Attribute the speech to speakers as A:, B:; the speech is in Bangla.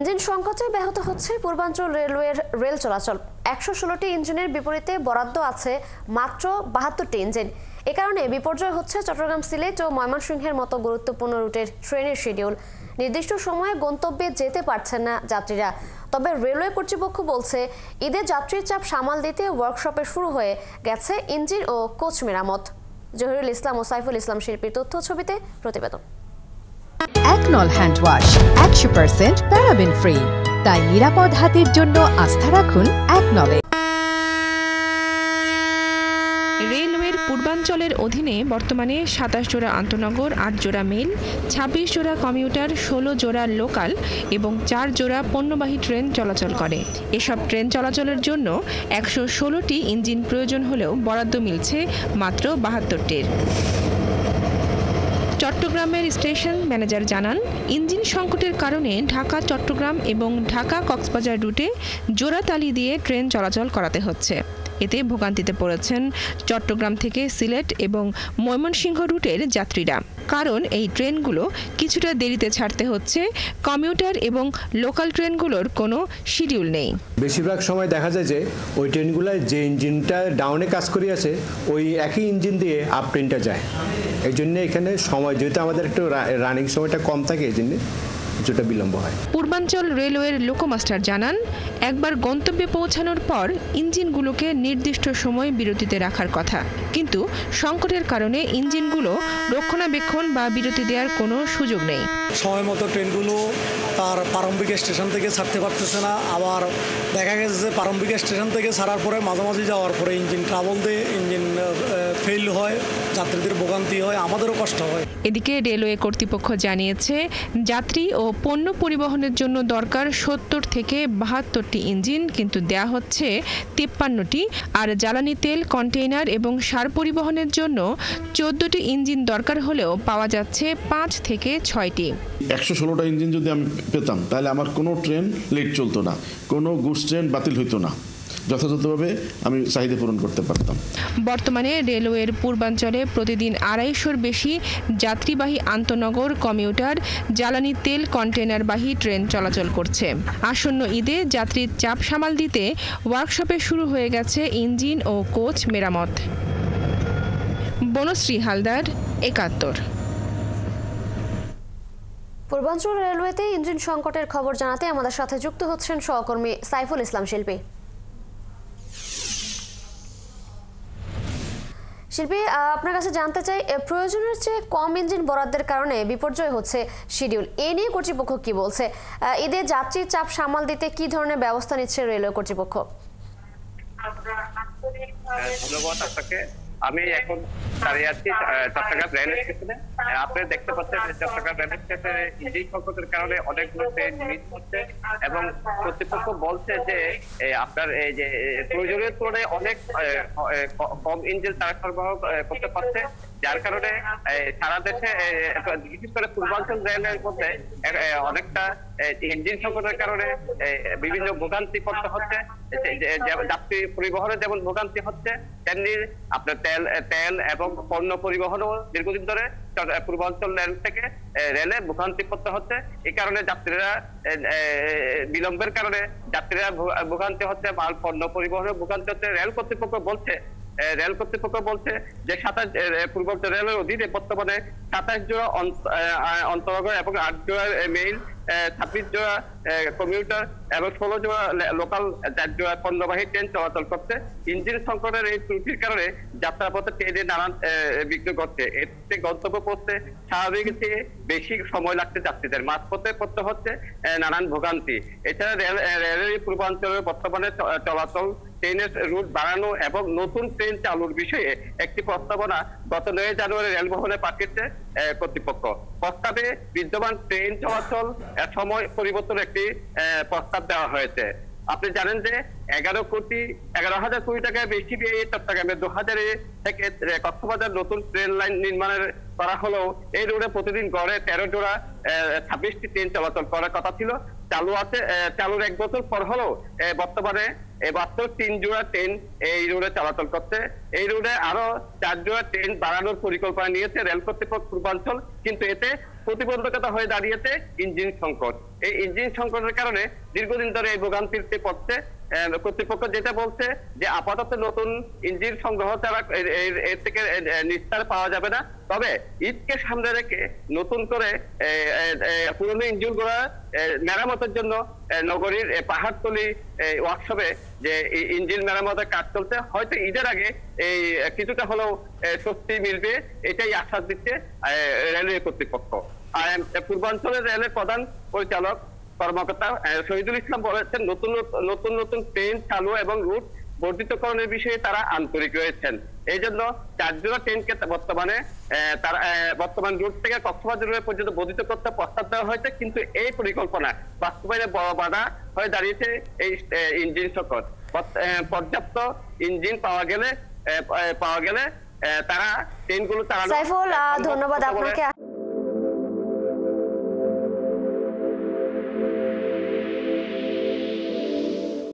A: ইঞ্জিন সংকটে ব্যাহত হচ্ছে পূর্বাঞ্চল রেলওয়ের রেল চলাচল। ১১৬টি ইঞ্জিনের বিপরীতে বরাদ্দ আছে মাত্র ৭২টি ইঞ্জিন। এ কারণে বিপর্যয় হচ্ছে চট্টগ্রাম, সিলেট ও ময়মনসিংহের মতো গুরুত্বপূর্ণ রুটের ট্রেনের শিডিউল। নির্দিষ্ট সময়ে গন্তব্যে যেতে পারছেন না যাত্রীরা। তবে রেলওয়ে কর্তৃপক্ষ বলছে, ঈদে যাত্রীর চাপ সামাল দিতে ওয়ার্কশপে শুরু হয়ে গেছে ইঞ্জিন ও কোচ মেরামত। জহিরুল ইসলাম ও সাইফুল ইসলাম শিল্পীর তথ্য ছবিতে প্রতিবেদন।
B: একনল হ্যান্ড ওয়াশ ১০০% প্যারাবেন ফ্রি, তাই নিরাপদ হাতের জন্য আস্থা রাখুন একনলে।
C: রেলওয়ের পূর্বাঞ্চলের অধীনে বর্তমানে ২৭ জোড়া আন্তনগর, ৮ জোড়া মেল, ২৬ জোড়া কমিউটার, ১৬ জোড়া লোকাল এবং ৪ জোড়া পণ্যবাহী ট্রেন চলাচল করে। এসব ট্রেন চলাচলের জন্য ১১৬টি ইঞ্জিন প্রয়োজন হলেও বরাদ্দ মিলছে মাত্র ৭২টির। চট্টগ্রামের স্টেশন ম্যানেজার জানান, ইঞ্জিন সংকটের কারণে ঢাকা চট্টগ্রাম এবং ঢাকা কক্সবাজার রুটে জোড়াতালি দিয়ে ট্রেন চলাচল করাতে হচ্ছে। এতে ভোগান্তিতে পড়েছেন চট্টগ্রাম থেকে সিলেট এবং ময়মনসিংহ রুটের যাত্রীরা। কারণ এই ট্রেনগুলো কিছুটা দেরিতে ছাড়তে হচ্ছে। কমিউটার এবং লোকাল ট্রেনগুলোর কোনো শিডিউল নেই।
D: বেশিরভাগ সময় দেখা যায় যে ওই ট্রেনগুলোয় যে ইঞ্জিনটা ডাউনে কাজ করিয়াছে ওই একই ইঞ্জিন দিয়ে আপ ট্রেনটা যায়। এই জন্য এখানে সময় যেহেতু আমাদের একটু রানিং সময়টা কম থাকে, এই জন্য কিছুটা বিলম্ব হয়।
C: পূর্বাঞ্চল রেলওয়ের লোকোমাস্টার জানান, একবার গন্তব্যে পৌঁছানোর পর ইঞ্জিনগুলোকে নির্দিষ্ট সময় বিরতিতে রাখার কথা, কিন্তু সংকটের কারণে ইঞ্জিনগুলো রক্ষণাবেক্ষণ বা বিরতি দেওয়ার কোনো সুযোগ নেই।
E: সময় মতো ট্রেনগুলো তার প্রারম্ভিক স্টেশন থেকে ছাড়তে পারতেছে না। আবার দেখা গেছে যে প্রারম্ভিক স্টেশন থেকে ছাড়ার পরে মাঝামাঝি যাওয়ার পরে ইঞ্জিন ট্রাবল দিয়ে ইঞ্জিন ফেল হয়, যাত্রীদের ভোগান্তি হয়, আমাদেরও কষ্ট হয়।
C: এদিকে রেলওয়ে কর্তৃপক্ষ জানিয়েছে, যাত্রী ও পণ্য পরিবহনের জন্য দরকার ৭০ থেকে ৭২টি ইঞ্জিন, কিন্তু দেয়া হচ্ছে ৫৩টি। আর জ্বালানি তেল, কন্টেইনার এবং সার পরিবহনের জন্য ১৪টি ইঞ্জিন দরকার হলেও পাওয়া যাচ্ছে ৫ থেকে ৬টি।
F: ১১৬টা ইঞ্জিন যদি আমি পেতাম তাহলে আমার কোনো ট্রেন লেট চলতো না, কোনো গুডস ট্রেন বাতিল হইতো না, যথাযথভাবে আমি চাহিদা পূরণ করতে পারতাম।
C: বর্তমানে রেলওয়ের পূর্বাঞ্চলে প্রতিদিন ২৫০-র বেশি যাত্রীবাহী আন্তনগর, কমিউটার, জ্বালানি তেল, কন্টেনারবাহী ট্রেন চলাচল করছে। আসন্ন ঈদে যাত্রীর চাপ সামাল দিতে ওয়ার্কশপে শুরু হয়ে গেছে ইঞ্জিন ও কোচ মেরামত। বনশ্রী হালদার, ৭১।
A: পূর্বাঞ্চল রেলওয়েতে ইঞ্জিন সংকটের খবর জানাতে আমাদের সাথে যুক্ত হচ্ছেন সহকর্মী সাইফুল ইসলাম শিল্পী। শিল্পী, আপনার কাছে জানতে চাই, প্রয়োজনের চেয়ে কম ইঞ্জিন বরাদ্দের কারণে বিপর্যয় হচ্ছে শিডিউল। এ নিয়ে কর্তৃপক্ষ কি বলছে? ঈদে যাত্রীর চাপ সামাল দিতে কি ধরনের ব্যবস্থা নিচ্ছে রেলওয়ে কর্তৃপক্ষ?
G: ধন্যবাদ আপনাকে। আমি এখন দাঁড়িয়ে আছি চট্টগ্রাম রেল স্টেশনে। আপনি দেখতে পাচ্ছেন চট্টগ্রাম রেল স্টেশনে ইঞ্জিন সংকটের কারণে অনেকগুলো ট্রেন মিস হচ্ছে এবং কর্তৃপক্ষ বলছে যে আপনার এই যে প্রয়োজনের তুলনায় অনেক কম ইঞ্জিন তারা সরবরাহ করতে পারছে, যার কারণে সারা দেশে বিশেষ করে পূর্বাঞ্চল রেলের মধ্যে অনেকটা ইঞ্জিন সংকটের কারণে বিভিন্ন ভোগান্তি করতে হচ্ছে। যাত্রী পরিবহনে যেমন ভোগান্তি হচ্ছে, তেমনি আপনার তেল এবং পণ্য পরিবহনও দীর্ঘদিন ধরে পূর্বাঞ্চল রেল থেকে রেলে ভোগান্তি করতে হচ্ছে। এই কারণে যাত্রীরা বিলম্বের কারণে যাত্রীরা ভোগান্তি হচ্ছে, মাল পণ্য পরিবহনে ভোগান্তি হচ্ছে। রেল কর্তৃপক্ষ বলছে যে পূর্বাঞ্চল রেলের অধীনে বর্তমানে ২৭ জোড়া অন্তর্গত এবং ৮ জোড়া মেইল, ২৬ জোড়া কমিউটার এবং ১৬ জোড়া লোকাল, ৪ জোড়া পণ্যবাহী ট্রেন চলাচল করছে। ইঞ্জিন সংকটের এই ত্রুটির কারণে যাত্রাপথে ট্রেনে নানান বিঘ্ন ঘটছে। এতে গন্তব্য পৌঁছতে স্বাভাবিক চেয়ে বেশি সময় লাগছে যাত্রীদের, মাঝপথে পড়তে হচ্ছে নানান ভোগান্তি। এছাড়া রেলের পূর্বাঞ্চলের বর্তমানে চলাচল ট্রেনের রুট বাড়ানো এবং নতুন ট্রেন চালুর বিষয়ে একটি প্রস্তাবনা গত ৯ জানুয়ারি রেলভবনে পাঠিয়েছে কর্তৃপক্ষ। প্রস্তাবে বিদ্যমান ট্রেন চলাচল সময় পরিবর্তনের একটি প্রস্তাব দেওয়া হয়েছে। আপনি জানেন যে ১১,০০০ কোটি টাকায় বেশি ব্যয়ে চট্টগ্রামে ২০০০ থেকে কক্সবাজার নতুন ট্রেন লাইন নির্মাণের করা হলেও এই রোডে প্রতিদিন গড়ে ১৩ জোড়া ২৬টি ট্রেন চলাচল করার কথা ছিল। চালুর ১ বছর পর হলেও বর্তমানে মাত্র ৩ জোড়া ট্রেন এই রোডে চলাচল করছে। এই রোডে আরো ৪ জোড়া ট্রেন বাড়ানোর পরিকল্পনা নিয়েছে রেল কর্তৃপক্ষ পূর্বাঞ্চল, কিন্তু এতে প্রতিবন্ধকতা হয়ে দাঁড়িয়েছে ইঞ্জিন সংকট। এই ইঞ্জিন সংকটের কারণে দীর্ঘদিন ধরে এই ভোগান্তিতে পড়ছে। কর্তৃপক্ষ যেটা বলছে যে আপাতত নতুন ইঞ্জিন সংগ্রহ ছাড়া এর থেকে নিস্তার পাওয়া যাবে না, তবে ঈদকে সামনে রেখে নতুন করে পুরনো ইঞ্জিনগুলো মেরামতের জন্য নগরীর পাহাড়তলি ওয়ার্কশপে যে ইঞ্জিন মেরামতের কাজ চলছে, হয়তো ঈদের আগে এই কিছুটা হলেও স্বস্তি মিলবে, এটাই আশ্বাস দিচ্ছে রেলওয়ে কর্তৃপক্ষ। পূর্বাঞ্চলের রেলের প্রধান পরিচালক কর্মকর্তা শহীদুল ইসলাম বলেছেন নতুন ট্রেন চালু এবং রুট বর্ধিতকরণের বিষয়ে তারা আন্তরিক রয়েছেন। এই জন্য 4 জোড়া ট্রেনকে বর্তমান রুট থেকে কক্সবাজার পর্যন্ত বর্ধিত করতে প্রস্তাব দেওয়া হয়েছে, কিন্তু এই পরিকল্পনা বাস্তবায়নে বড় বাধা হয়ে দাঁড়িয়েছে এই ইঞ্জিন সংকট। পর্যাপ্ত ইঞ্জিন পাওয়া গেলে তারা ট্রেনগুলো চালানো।
A: সাইফুল, ধন্যবাদ আপনাকে।